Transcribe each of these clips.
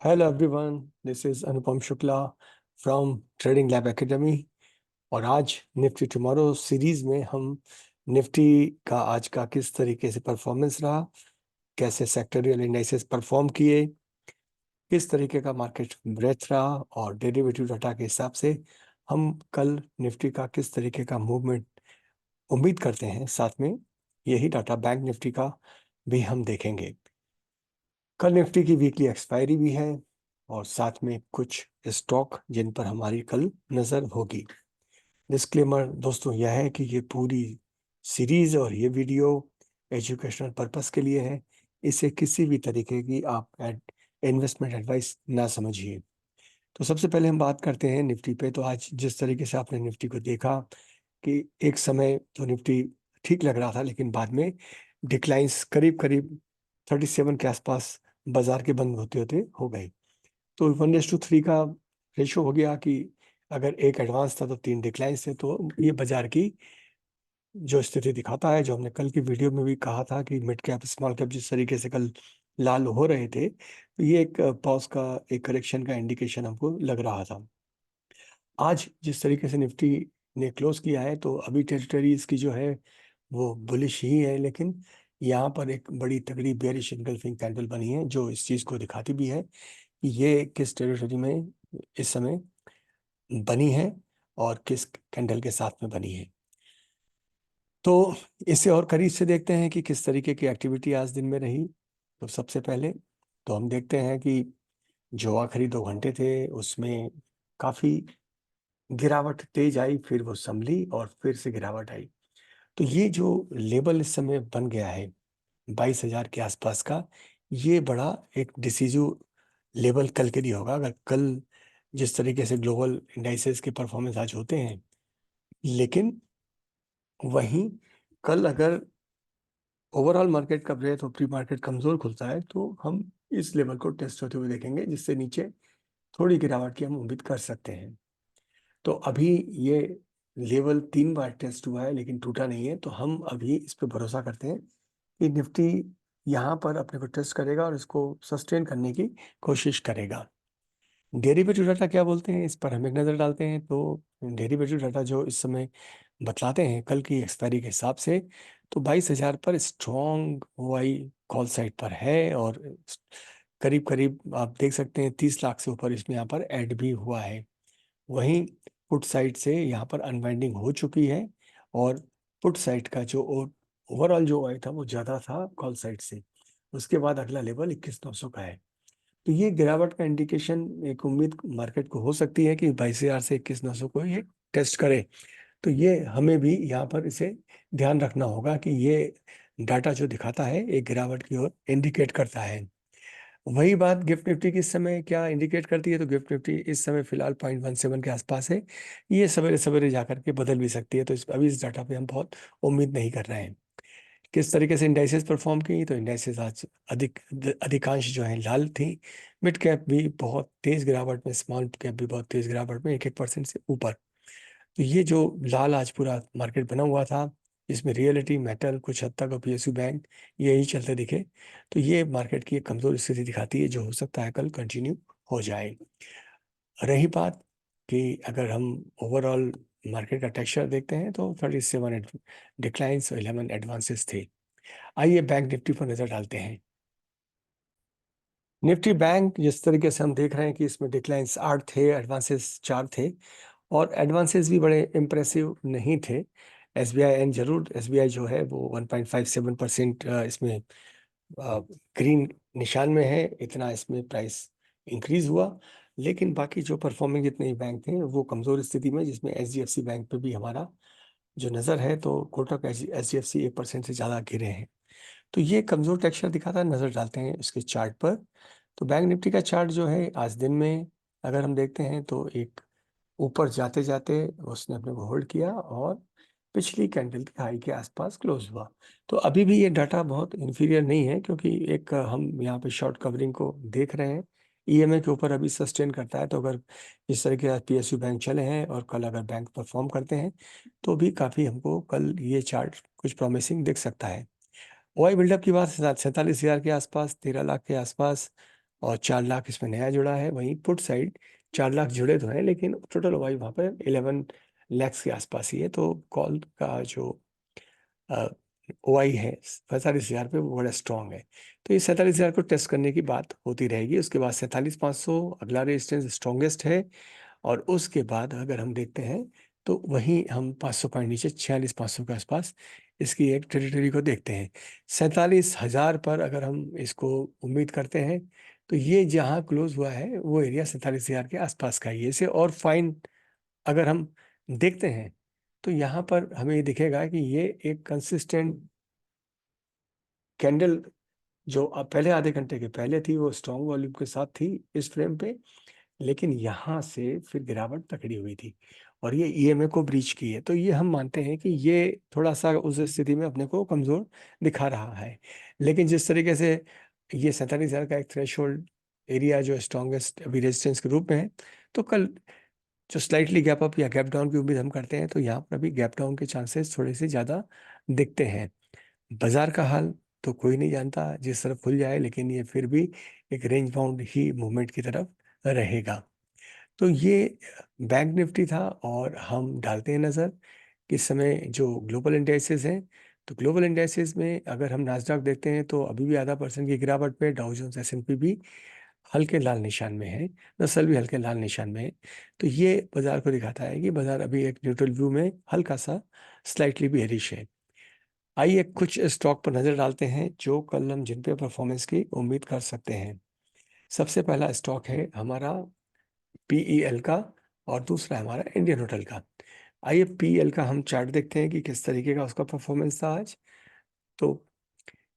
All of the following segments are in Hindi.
Hello everyone, this is Anupam Shukla from trading lab academy. और आज निफ्टी टुमारो सीरीज में हम निफ्टी का आज का किस तरीके से परफॉर्मेंस रहा, कैसे सेक्टोरियल इंडाइसेस परफॉर्म किए, किस तरीके का मार्केट ब्रेथ रहा और डेरिवेटिव डाटा के हिसाब से हम कल निफ्टी का किस तरीके का मूवमेंट उम्मीद करते हैं। साथ में यही डाटा बैंक निफ्टी का भी हम देखेंगे। कल निफ्टी की वीकली एक्सपायरी भी है और साथ में कुछ स्टॉक जिन पर हमारी कल नज़र होगी। डिस्क्लेमर दोस्तों यह है कि ये पूरी सीरीज और ये वीडियो एजुकेशनल पर्पस के लिए है। इसे किसी भी तरीके की आप इन्वेस्टमेंट एडवाइस ना समझिए। तो सबसे पहले हम बात करते हैं निफ्टी पे। तो आज जिस तरीके से आपने निफ्टी को देखा कि एक समय तो निफ्टी ठीक लग रहा था, लेकिन बाद में डिक्लाइंस करीब करीब 37 के आसपास बाजार के बंद होते होते हो गई। तो 1:3 का रेशो हो गया कि अगर एक एडवांस था तो 3 डिक्लाइंस थे। तो ये बाजार की जो स्थिति दिखाता है, जो हमने कल की वीडियो में भी कहा था कि मिड कैप स्मॉल कैप जिस तरीके से कल लाल हो रहे थे, तो ये एक पॉज का, एक करेक्शन का इंडिकेशन हमको लग रहा था। आज जिस तरीके से निफ्टी ने क्लोज किया है, तो अभी टेरिटरी इसकी जो है वो बुलिश ही है, लेकिन यहाँ पर एक बड़ी तगड़ी बेयरिश इनगल्फिंग कैंडल बनी है जो इस चीज़ को दिखाती भी है कि ये किस टेरिटरी में इस समय बनी है और किस कैंडल के साथ में बनी है। तो इसे और करीब से देखते हैं कि किस तरीके की एक्टिविटी आज दिन में रही। तो सबसे पहले तो हम देखते हैं कि जो आखिरी 2 घंटे थे उसमें काफ़ी गिरावट तेज आई, फिर वो संभली और फिर से गिरावट आई। तो ये जो लेवल इस समय बन गया है 22,000 के आसपास का, ये बड़ा एक डिसीजू लेवल कल के लिए होगा। अगर कल जिस तरीके से ग्लोबल इंडाइसेस के परफॉर्मेंस आज होते हैं, लेकिन वहीं कल अगर ओवरऑल मार्केट का ब्रेथ और प्री मार्केट कमजोर खुलता है तो हम इस लेवल को टेस्ट होते हुए देखेंगे, जिससे नीचे थोड़ी गिरावट की हम उम्मीद कर सकते हैं। तो अभी ये लेवल 3 बार टेस्ट हुआ है लेकिन टूटा नहीं है, तो हम अभी इस पर भरोसा करते हैं कि निफ्टी यहाँ पर अपने को टेस्ट करेगा और इसको सस्टेन करने की कोशिश करेगा। डेरिवेटिव डाटा क्या बोलते हैं, इस पर हम एक नज़र डालते हैं। तो डेरिवेटिव डाटा जो इस समय बतलाते हैं कल की एक्सपायरी के हिसाब से, तो 22,000 पर स्ट्रॉन्ग ओआई कॉल साइड पर है और करीब करीब आप देख सकते हैं 30 लाख से ऊपर इसमें यहाँ पर ऐड भी हुआ है। वहीं पुट साइड से यहाँ पर अनवाइंडिंग हो चुकी है और पुट साइड का जो ओवरऑल जो ओआई था वो ज़्यादा था कॉल साइड से। उसके बाद अगला लेवल 21,900 का है। तो ये गिरावट का इंडिकेशन, एक उम्मीद मार्केट को हो सकती है कि 22,000 से 21,900 को ये टेस्ट करे। तो ये हमें भी यहाँ पर इसे ध्यान रखना होगा कि ये डाटा जो दिखाता है एक गिरावट की ओर इंडिकेट करता है। वही बात गिफ्ट निफ्टी की इस समय क्या इंडिकेट करती है, तो गिफ्ट निफ्टी इस समय फिलहाल 0.17 के आसपास है। ये सवेरे सवेरे जाकर के बदल भी सकती है, तो अभी इस डाटा पे हम बहुत उम्मीद नहीं कर रहे हैं। किस तरीके से इंडाइसेस परफॉर्म की, तो इंडाइसेस आज अधिकांश जो है लाल थी। मिड कैप भी बहुत तेज गिरावट में, स्मॉल कैप भी बहुत तेज गिरावट में, 1-1% से ऊपर। तो ये जो लाल आज पूरा मार्केट बना हुआ था, इसमें रियलिटी, मेटल, कुछ हद तक और पीएसयू बैंक यही चलते दिखे, तो ये मार्केट की एक कमजोर स्थिति दिखाती है जो हो सकता है कल कंटिन्यू हो जाए। रही बात कि अगर हम ओवरऑल मार्केट का टेक्सचर देखते हैं, तो 37 डिक्लाइंस और 11 एडवांसेस थे। आइए बैंक निफ्टी पर नजर डालते हैं। निफ्टी बैंक जिस तरीके से हम देख रहे हैं कि इसमें डिक्लाइंस 8 थे, एडवांसेस 4 थे और एडवांसेस भी बड़े इम्प्रेसिव नहीं थे। एसबीआई एन जरूर, एसबीआई जो है वो 1.57% इसमें ग्रीन निशान में है, इतना इसमें प्राइस इंक्रीज हुआ। लेकिन बाकी जो परफॉर्मिंग जितने बैंक थे वो कमजोर स्थिति में, जिसमें एचडीएफसी बैंक पे भी हमारा जो नज़र है, तो कोटक एचडीएफसी 1% से ज़्यादा गिरे हैं। तो ये कमजोर टेक्सचर दिखाता है। नज़र डालते हैं इसके चार्ट पर। तो बैंक निफ्टी का चार्ट जो है आज दिन में अगर हम देखते हैं, तो एक ऊपर जाते जाते उसने अपने को होल्ड किया और पिछली कैंडल की हाई के आसपास क्लोज हुआ। तो अभी भी ये डाटा बहुत इन्फीरियर नहीं है, क्योंकि एक हम यहाँ पे शॉर्ट कवरिंग को देख रहे हैं। ईएमए के ऊपर अभी सस्टेन करता है, तो अगर इस तरह के पीएसयू बैंक चले हैं और कल अगर बैंक परफॉर्म करते हैं, तो भी काफ़ी हमको कल ये चार्ट कुछ प्रॉमिसिंग दिख सकता है। ओआई बिल्डअप की बात 47,000 के आसपास, 13 लाख के आसपास और 4 लाख इसमें नया जुड़ा है। वहीं पुट साइड 4 लाख जुड़े तो हैं, लेकिन टोटल ओवाई वहाँ पर 11 लैक्स के आसपास ही है। तो कॉल का जो ओआई है 45,000 पे, वो बड़ा स्ट्रांग है। तो ये 47,000 को टेस्ट करने की बात होती रहेगी। उसके बाद 47,500 अगला रेजिस्टेंस स्ट्रॉन्गेस्ट है। और उसके बाद अगर हम देखते हैं तो वहीं हम 500 पॉइंट नीचे 46,500 के आसपास इसकी एक टेरिटरी को देखते हैं। 47,000 पर अगर हम इसको उम्मीद करते हैं, तो ये जहाँ क्लोज हुआ है वो एरिया 47,000 के आसपास का ही है। इसे और फाइन अगर हम देखते हैं तो यहाँ पर हमें ये दिखेगा कि ये एक कंसिस्टेंट कैंडल जो अब पहले आधे घंटे के पहले थी, वो स्ट्रॉन्ग वॉल्यूम के साथ थी इस फ्रेम पे, लेकिन यहाँ से फिर गिरावट तकड़ी हुई थी और ये ईएमए को ब्रीच की है। तो ये हम मानते हैं कि ये थोड़ा सा उस स्थिति में अपने को कमजोर दिखा रहा है। लेकिन जिस तरीके से ये 47,000 का एक थ्रेशोल्ड एरिया जो स्ट्रॉन्गेस्ट अभी रेजिस्टेंस के रूप में है, तो कल जो स्लाइटली गैप अप या गैप डाउन की उम्मीद हम करते हैं, तो यहाँ पर अभी गैप डाउन के चांसेस थोड़े से ज़्यादा दिखते हैं। बाजार का हाल तो कोई नहीं जानता जिस तरफ खुल जाए, लेकिन ये फिर भी एक रेंज बाउंड ही मूवमेंट की तरफ रहेगा। तो ये बैंक निफ्टी था। और हम डालते हैं नज़र इस समय जो ग्लोबल इंडेक्सेस हैं। तो ग्लोबल इंडेक्सेस में अगर हम नास्डॉक देखते हैं तो अभी भी आधा परसेंट की गिरावट पे, डाउ जोन्स एसएनपी भी हल्के लाल निशान में है, नस्ल भी हल्के लाल निशान में है। तो ये बाजार को दिखाता है कि बाजार अभी एक न्यूट्रल व्यू में हल्का सा स्लाइटली बेयरिश है। आइए कुछ स्टॉक पर नजर डालते हैं जो कल हम जिन पे परफॉर्मेंस की उम्मीद कर सकते हैं। सबसे पहला स्टॉक है हमारा पीईएल का और दूसरा है हमारा इंडियन होटल का। आइए पीईएल का हम चार्ट देखते हैं कि किस तरीके का उसका परफॉर्मेंस था आज। तो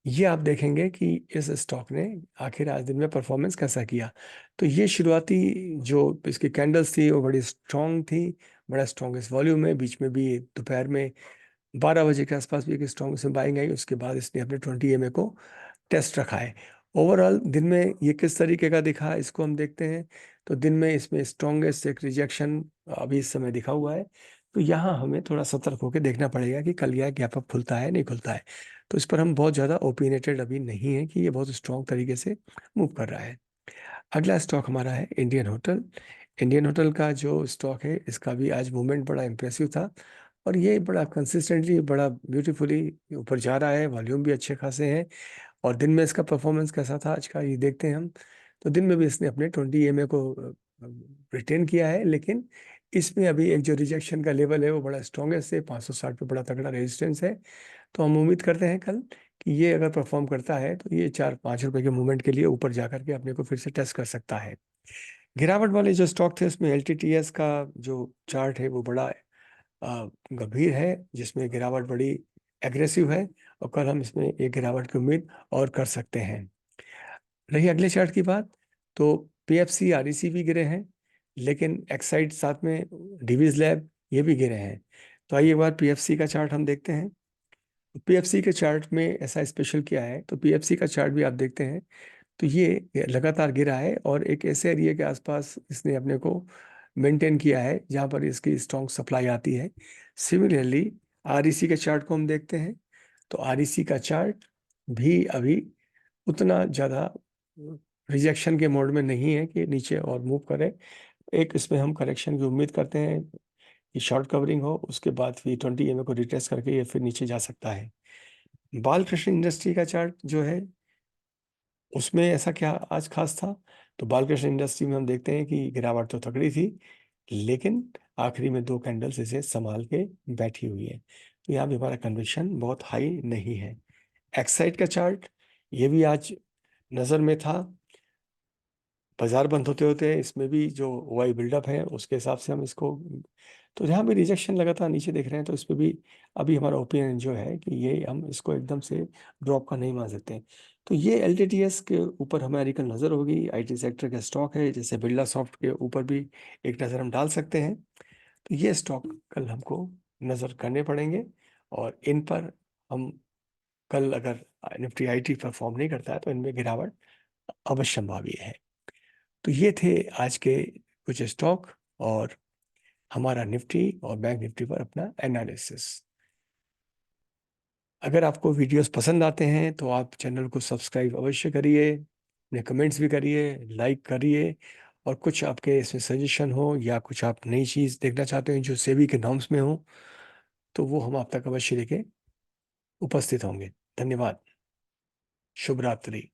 ये आप देखेंगे कि इस स्टॉक ने आखिर आज दिन में परफॉर्मेंस कैसा किया। तो ये शुरुआती जो इसकी कैंडल्स थी वो बड़ी स्ट्रांग थी, बड़ा स्ट्रॉन्गेस्ट वॉल्यूम है। बीच में भी दोपहर में 12 बजे के आसपास भी एक स्ट्रॉन्ग से बाइंग आई। उसके बाद इसने अपने 20 एमए को टेस्ट रखा है। ओवरऑल दिन में ये किस तरीके का दिखा, इसको हम देखते हैं। तो दिन में इसमें स्ट्रॉन्गेस्ट एक रिजेक्शन अभी इस समय दिखा हुआ है। तो यहाँ हमें थोड़ा सतर्क होकर देखना पड़ेगा कि कल यह गैप अप खुलता है नहीं खुलता है। तो इस पर हम बहुत ज़्यादा ओपिनियटेड अभी नहीं है कि ये बहुत स्ट्रॉन्ग तरीके से मूव कर रहा है। अगला स्टॉक हमारा है इंडियन होटल। इंडियन होटल का जो स्टॉक है इसका भी आज मूवमेंट बड़ा इंप्रेसिव था और ये बड़ा कंसिस्टेंटली बड़ा ब्यूटीफुली ऊपर जा रहा है। वॉल्यूम भी अच्छे खासे हैं। और दिन में इसका परफॉर्मेंस कैसा था आज का, ये देखते हैं हम। तो दिन में भी इसने अपने 20 एमए को रिटेन किया है, लेकिन इसमें अभी एक जो रिजेक्शन का लेवल है वो बड़ा स्ट्रॉन्गेस्ट है। 560 पे बड़ा तगड़ा रेजिस्टेंस है। तो हम उम्मीद करते हैं कल कि ये अगर परफॉर्म करता है तो ये 4-5 रुपए के मूवमेंट के लिए ऊपर जाकर के अपने को फिर से टेस्ट कर सकता है। गिरावट वाले जो स्टॉक थे उसमें एलटीटीएस का जो चार्ट है वो बड़ा गंभीर है, जिसमें गिरावट बड़ी एग्रेसिव है। और कल हम इसमें एक गिरावट की उम्मीद और कर सकते हैं। रही अगले चार्ट की बात, तो पीएफसी आरईसी भी गिरे हैं, लेकिन एक्साइड साथ में डिवीज लैब ये भी गिरे हैं। तो आइए एक बार पीएफसी का चार्ट हम देखते हैं। पीएफसी के चार्ट में ऐसा स्पेशल क्या है, तो पीएफसी का चार्ट भी आप देखते हैं तो ये लगातार गिरा है और एक ऐसे एरिया के आसपास इसने अपने को मेंटेन किया है जहाँ पर इसकी स्ट्रॉन्ग सप्लाई आती है। सिमिलरली आरईसी के चार्ट को हम देखते हैं तो आरईसी का चार्ट भी अभी उतना ज़्यादा रिजेक्शन के मोड में नहीं है कि नीचे और मूव करे। एक इसमें हम करेक्शन की उम्मीद करते हैं कि शॉर्ट कवरिंग हो, उसके बाद फिर 20 एमए को रिटेस्ट करके ये फिर नीचे जा सकता है। बालकृष्ण इंडस्ट्री का चार्ट जो है उसमें ऐसा क्या आज खास था, तो बालकृष्ण इंडस्ट्री में हम देखते हैं कि गिरावट तो तगड़ी थी, लेकिन आखिरी में 2 कैंडल्स इसे संभाल के बैठी हुई है। तो यहाँ भी हमारा कन्विक्शन बहुत हाई नहीं है। एक्साइड का चार्ट ये भी आज नज़र में था। बाजार बंद होते होते इसमें भी जो वाई बिल्डअप है उसके हिसाब से हम इसको, तो जहाँ भी रिजेक्शन लगातार नीचे देख रहे हैं तो इस पर भी अभी हमारा ओपिनियन जो है कि ये हम इसको एकदम से ड्रॉप का नहीं मान सकते हैं। तो ये एलटीटीएस के ऊपर हमारी कल नज़र होगी। आईटी सेक्टर का स्टॉक है, जैसे बिरला सॉफ्ट के ऊपर भी एक नज़र हम डाल सकते हैं। तो ये स्टॉक कल हमको नज़र करने पड़ेंगे और इन पर हम कल अगर निफ्टी आईटी परफॉर्म नहीं करता है तो इनमें गिरावट अवश्य संभावी है। तो ये थे आज के कुछ स्टॉक और हमारा निफ्टी और बैंक निफ्टी पर अपना एनालिसिस। अगर आपको वीडियोस पसंद आते हैं तो आप चैनल को सब्सक्राइब अवश्य करिए। अपने कमेंट्स भी करिए, लाइक करिए, और कुछ आपके इसमें सजेशन हो या कुछ आप नई चीज़ देखना चाहते हो जो सेबी के नॉर्म्स में हो, तो वो हम आप तक अवश्य लेके उपस्थित होंगे। धन्यवाद। शुभ रात्रि।